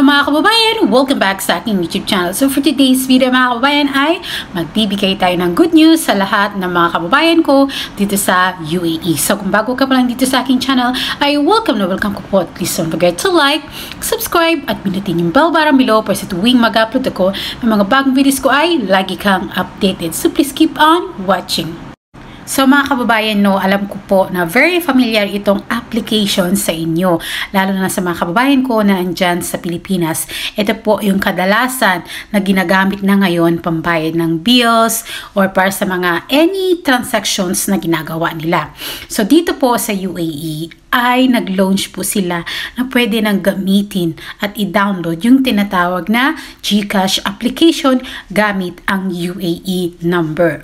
mga kababayan, welcome back sa aking YouTube channel. So for today's video mga kababayan ay magbibigay tayo ng good news sa lahat ng mga kababayan ko dito sa UAE. So kung bago ka pa lang dito sa aking channel ay welcome ko po. Please don't forget to like, subscribe at pinutin yung bell button below para sa tuwing mag-upload ako ng mga bagong videos ko ay lagi kang updated. So please keep on watching. So mga kababayan, alam ko po na very familiar itong application sa inyo. Lalo na sa mga kababayan ko na andyan sa Pilipinas. Ito po yung kadalasan na ginagamit na ngayon pambayad ng bills or para sa mga any transactions na ginagawa nila. So dito po sa UAE ay nag-launch po sila na pwede nang gamitin at i-download yung tinatawag na GCash application gamit ang UAE number.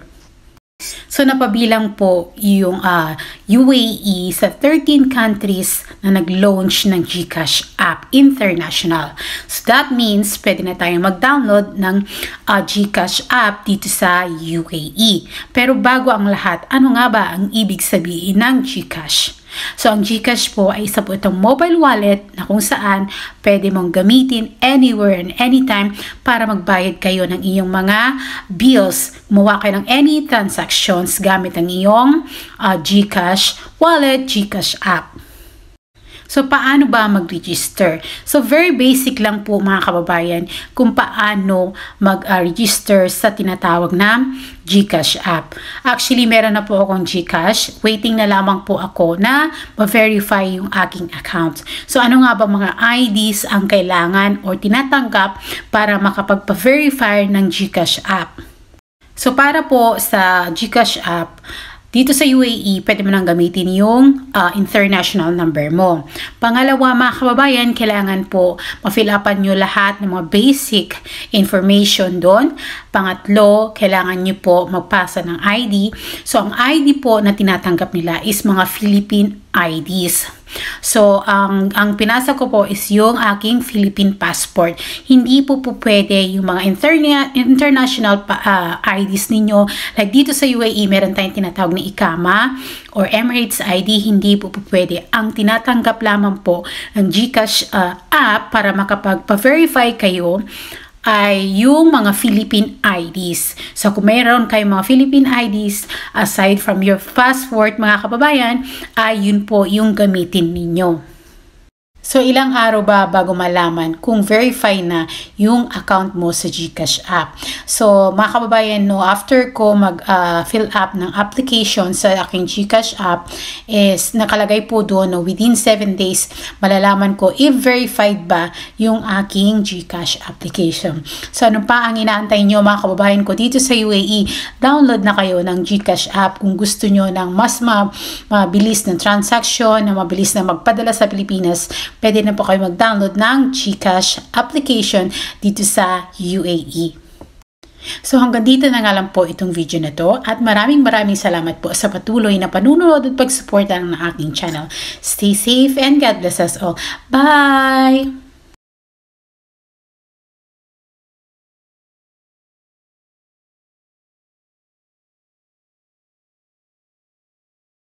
So napabilang po yung UAE sa 13 countries na nag-launch ng GCash app international. So that means pwede na tayong mag-download ng GCash app dito sa UAE. Pero bago ang lahat, ano nga ba ang ibig sabihin ng GCash? So, ang GCash po ay isa po itong mobile wallet na kung saan pwede mong gamitin anywhere and anytime para magbayad kayo ng iyong mga bills. Gumawa kayo ng any transactions gamit ang iyong GCash wallet, GCash app. So, paano ba mag-register? So, very basic lang po mga kababayan kung paano mag-register sa tinatawag na GCash app. Actually, meron na po akong GCash. Waiting na lamang po ako na ma-verify yung aking account. So, ano nga ba mga IDs ang kailangan o tinatanggap para makapagpa-verify ng GCash app? So, para po sa GCash app, dito sa UAE, pwede mo nang gamitin yung international number mo. Pangalawa, mga kababayan, kailangan po ma-fill upan nyo lahat ng mga basic information doon. Pangatlo, kailangan nyo po magpasa ng ID. So, ang ID po na tinatanggap nila is mga Philippine IDs. So, ang pinasa ko po is yung aking Philippine passport. Hindi po pwede yung mga international IDs ninyo. Like dito sa UAE, meron tayong tinatawag na ICAMA or Emirates ID. Hindi po pwede. Ang tinatanggap lamang po ng GCash app para makapagpa-verify kayo ay yung mga Philippine IDs. So, kung mayroon kayong mga Philippine IDs, aside from your passport, mga kababayan, ay yun po yung gamitin ninyo. So, ilang araw ba bago malaman kung verify na yung account mo sa GCash app? So, mga kababayan, after ko mag-fill up ng application sa aking GCash app, is nakalagay po doon within 7 days, malalaman ko if verified ba yung aking GCash application. So, ano pa ang inaantay nyo mga kababayan ko dito sa UAE? Download na kayo ng GCash app kung gusto nyo ng mas mabilis na transaction, na mabilis na magpadala sa Pilipinas. Pwede na po kayo mag-download ng GCash application dito sa UAE. So hanggang dito na nga lang po itong video na to at maraming salamat po sa patuloy na panunood at pagsuporta ng aking channel. Stay safe and God bless us all. Bye!